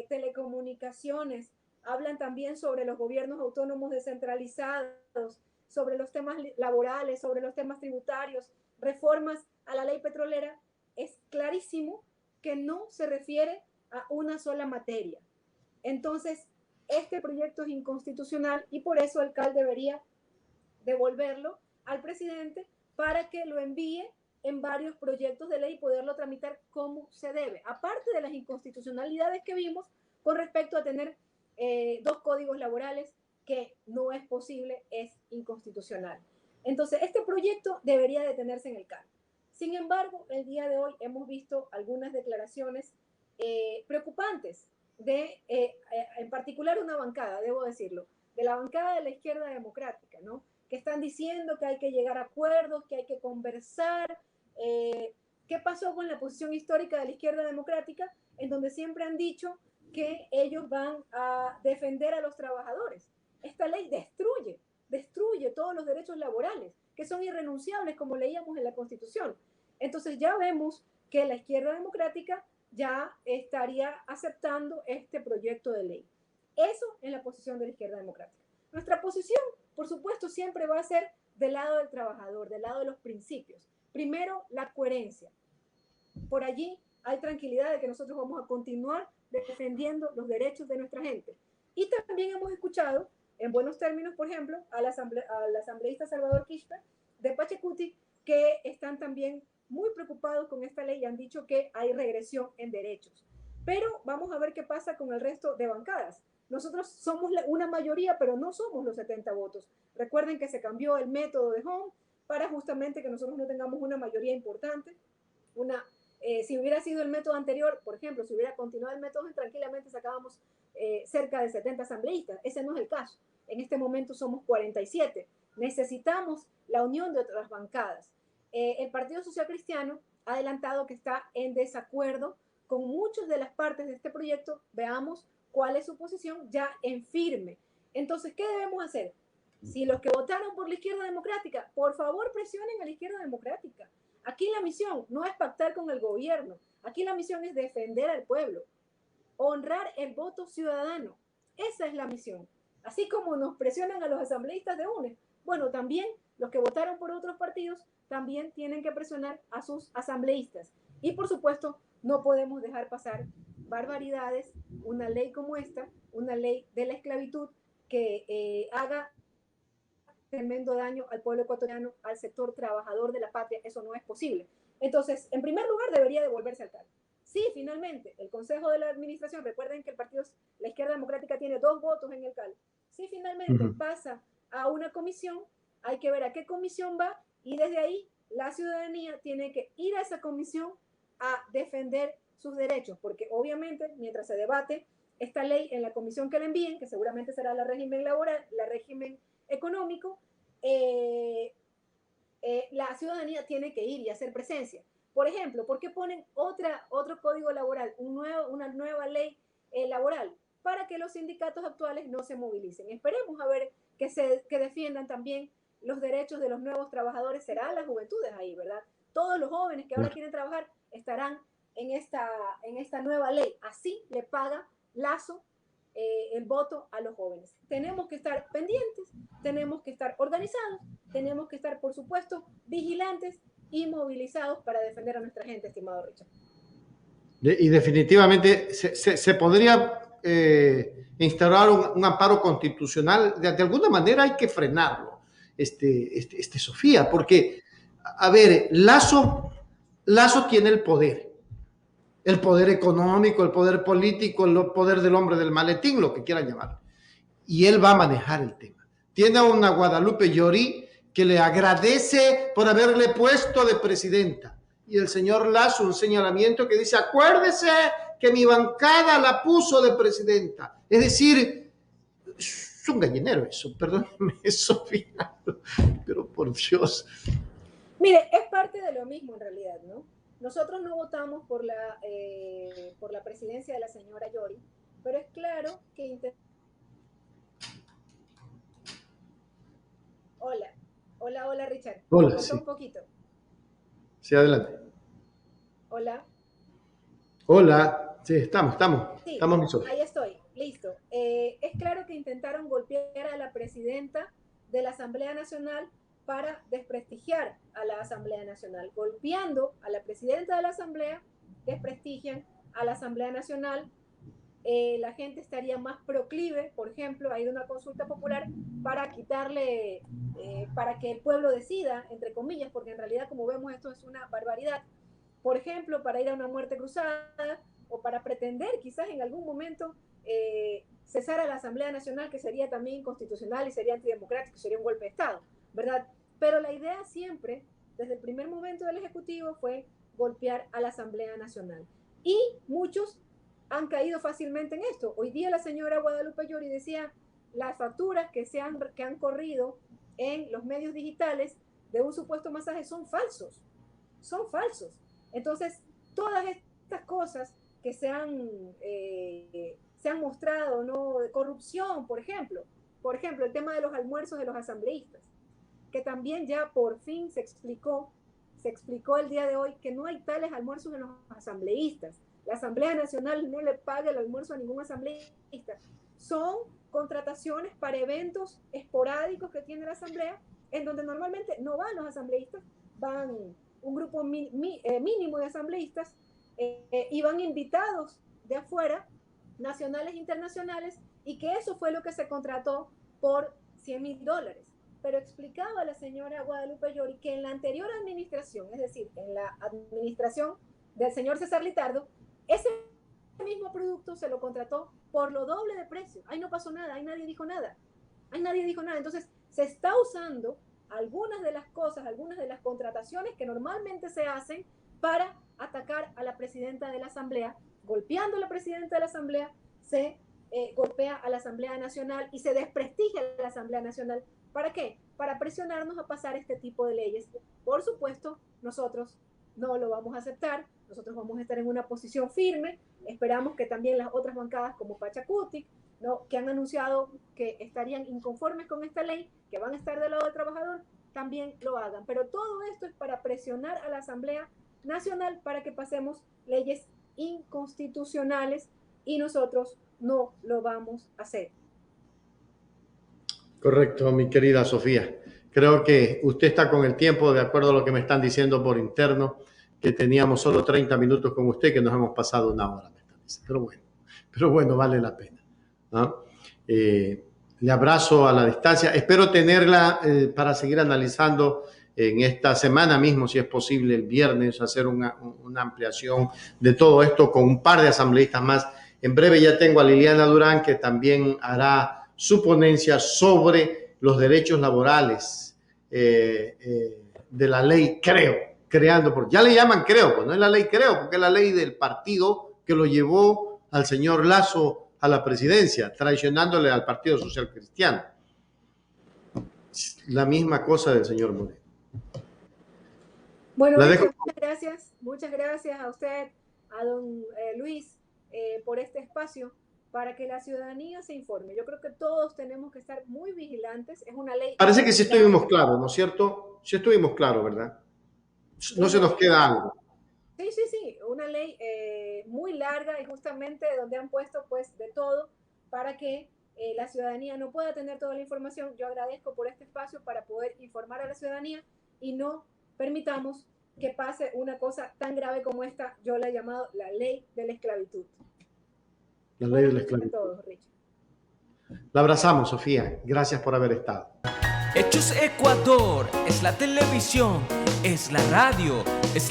Speaker 3: telecomunicaciones, hablan también sobre los gobiernos autónomos descentralizados, sobre los temas laborales, sobre los temas tributarios, reformas a la ley petrolera. Es clarísimo que no se refiere a una sola materia. Entonces, este proyecto es inconstitucional y por eso el CAL debería devolverlo al presidente para que lo envíe en varios proyectos de ley y poderlo tramitar como se debe. Aparte de las inconstitucionalidades que vimos con respecto a tener 2 códigos laborales, que no es posible, es inconstitucional. Entonces, este proyecto debería detenerse en el CAL. Sin embargo, el día de hoy hemos visto algunas declaraciones preocupantes en particular una bancada, debo decirlo, de la bancada de la izquierda democrática, ¿no? Que están diciendo que hay que llegar a acuerdos, que hay que conversar. ¿Qué pasó con la posición histórica de la izquierda democrática? En donde siempre han dicho que ellos van a defender a los trabajadores. Esta ley destruye todos los derechos laborales, que son irrenunciables, como leíamos en la Constitución. Entonces ya vemos que la izquierda democrática ya estaría aceptando este proyecto de ley. Eso es la posición de la izquierda democrática. Nuestra posición, por supuesto, siempre va a ser del lado del trabajador, del lado de los principios. Primero, la coherencia. Por allí hay tranquilidad de que nosotros vamos a continuar defendiendo los derechos de nuestra gente. Y también hemos escuchado, en buenos términos, por ejemplo, al asambleísta Salvador Quispe de Pachacuti, que están también muy preocupados con esta ley y han dicho que hay regresión en derechos. Pero vamos a ver qué pasa con el resto de bancadas. Nosotros somos una mayoría, pero no somos los 70 votos. Recuerden que se cambió el método de Home para justamente que nosotros no tengamos una mayoría importante. Si hubiera sido el método anterior, por ejemplo, si hubiera continuado el método, tranquilamente sacábamos cerca de 70 asambleístas. Ese no es el caso. En este momento somos 47. Necesitamos la unión de otras bancadas. El Partido Social Cristiano ha adelantado que está en desacuerdo con muchas de las partes de este proyecto. Veamos cuál es su posición ya en firme. Entonces, ¿qué debemos hacer? Si los que votaron por la izquierda democrática, por favor presionen a la izquierda democrática. Aquí la misión no es pactar con el gobierno. Aquí la misión es defender al pueblo, honrar el voto ciudadano. Esa es la misión. Así como nos presionan a los asambleístas de UNE, bueno, también los que votaron por otros partidos también tienen que presionar a sus asambleístas. Y por supuesto, no podemos dejar pasar barbaridades, una ley como esta, una ley de la esclavitud que haga tremendo daño al pueblo ecuatoriano, al sector trabajador de la patria. Eso no es posible. Entonces, en primer lugar, debería devolverse al CAL. Sí, finalmente, el Consejo de la Administración, recuerden que el partido, la izquierda democrática tiene 2 votos en el CAL. Sí, finalmente pasa a una comisión, hay que ver a qué comisión va y desde ahí la ciudadanía tiene que ir a esa comisión a defender sus derechos, porque obviamente mientras se debate esta ley en la comisión que le envíen, que seguramente será la régimen laboral, la régimen económico, la ciudadanía tiene que ir y hacer presencia. Por ejemplo, ¿por qué ponen otro código laboral, una nueva ley laboral? Para que los sindicatos actuales no se movilicen. Esperemos a ver que defiendan también los derechos de los nuevos trabajadores. Serán las juventudes ahí, ¿verdad? Todos los jóvenes que ahora quieren trabajar estarán en esta nueva ley. Así le paga Lazo el voto a los jóvenes. Tenemos que estar pendientes, tenemos que estar organizados, tenemos que estar, por supuesto, vigilantes y movilizados para defender a nuestra gente, estimado Richard.
Speaker 2: Y definitivamente se podría instaurar un amparo constitucional. De alguna manera hay que frenarlo, Sofía, porque, a ver, Lazo tiene el poder económico, el poder político, el poder del hombre del maletín, lo que quieran llamar, y él va a manejar el tema. Tiene a una Guadalupe Llori que le agradece por haberle puesto de presidenta. Y el señor Lazo, un señalamiento que dice, acuérdese que mi bancada la puso de presidenta. Es decir, es un gallinero eso, perdóneme, Sofía, pero por Dios.
Speaker 3: Mire, es parte de lo mismo en realidad, ¿no? Nosotros no votamos por la presidencia de la señora Yori, pero es claro que... Hola, Richard.
Speaker 2: Hola, sí.
Speaker 3: Un poquito.
Speaker 2: Sí, adelante. Hola, sí, estamos,
Speaker 3: sí,
Speaker 2: mi Sofi.
Speaker 3: Ahí estoy, listo. Es claro que intentaron golpear a la presidenta de la Asamblea Nacional para desprestigiar a la Asamblea Nacional. Golpeando a la presidenta de la Asamblea, desprestigian a la Asamblea Nacional. La gente estaría más proclive, por ejemplo, a ir a una consulta popular para quitarle, para que el pueblo decida, entre comillas, porque en realidad, como vemos, esto es una barbaridad. Por ejemplo, para ir a una muerte cruzada o para pretender quizás en algún momento cesar a la Asamblea Nacional, que sería también inconstitucional y sería antidemocrático, sería un golpe de Estado, ¿verdad? Pero la idea siempre, desde el primer momento del Ejecutivo, fue golpear a la Asamblea Nacional. Y muchos han caído fácilmente en esto. Hoy día la señora Guadalupe Llori decía, las facturas que han corrido en los medios digitales de un supuesto masaje son falsos. Entonces, todas estas cosas que se han mostrado, ¿no? De corrupción, por ejemplo, el tema de los almuerzos de los asambleístas, que también ya por fin se explicó el día de hoy que no hay tales almuerzos en los asambleístas. La Asamblea Nacional no le paga el almuerzo a ningún asambleísta. Son contrataciones para eventos esporádicos que tiene la Asamblea, en donde normalmente no van los asambleístas, van un grupo mínimo de asambleístas y van invitados de afuera, nacionales e internacionales, y que eso fue lo que se contrató por $100,000. Pero explicaba la señora Guadalupe Llori que en la anterior administración, es decir, en la administración del señor César Litardo, ese mismo producto se lo contrató por lo doble de precio. Ahí no pasó nada, ahí nadie dijo nada. Entonces, se está usando algunas de las cosas, algunas de las contrataciones que normalmente se hacen para atacar a la presidenta de la Asamblea. Golpeando a la presidenta de la Asamblea, se golpea a la Asamblea Nacional y se desprestigia a la Asamblea Nacional. ¿Para qué? Para presionarnos a pasar este tipo de leyes. Por supuesto, nosotros no lo vamos a aceptar. Nosotros vamos a estar en una posición firme. Esperamos que también las otras bancadas como Pachacutic, ¿no?, que han anunciado que estarían inconformes con esta ley, que van a estar del lado del trabajador, también lo hagan. Pero todo esto es para presionar a la Asamblea Nacional para que pasemos leyes inconstitucionales y nosotros no lo vamos a hacer.
Speaker 2: Correcto, mi querida Sofía. Creo que usted está con el tiempo, de acuerdo a lo que me están diciendo por interno, que teníamos solo 30 minutos con usted, que nos hemos pasado 1 hora, me están diciendo. Pero bueno, vale la pena, ¿no? Le abrazo a la distancia. Espero tenerla para seguir analizando en esta semana mismo, si es posible, el viernes, hacer una ampliación de todo esto con un par de asambleístas más. En breve ya tengo a Liliana Durán, que también hará su ponencia sobre los derechos laborales de la ley ya le llaman pues no es la ley porque es la ley del partido que lo llevó al señor Lasso a la presidencia, traicionándole al Partido Social Cristiano. La misma cosa del señor Moreno.
Speaker 3: Bueno, muchas gracias a usted, a don Luis, por este espacio, para que la ciudadanía se informe. Yo creo que todos tenemos que estar muy vigilantes. Es una ley...
Speaker 2: Parece que sí estuvimos claros, ¿no es cierto? Sí estuvimos claros, ¿verdad? No se nos queda algo.
Speaker 3: Sí. Una ley muy larga y justamente donde han puesto pues de todo para que la ciudadanía no pueda tener toda la información. Yo agradezco por este espacio para poder informar a la ciudadanía y no permitamos que pase una cosa tan grave como esta. Yo la he llamado la ley de la esclavitud.
Speaker 2: La ley de la esclavitud. La abrazamos, Sofía. Gracias por haber estado.
Speaker 1: Hechos Ecuador es la televisión, es la radio, es la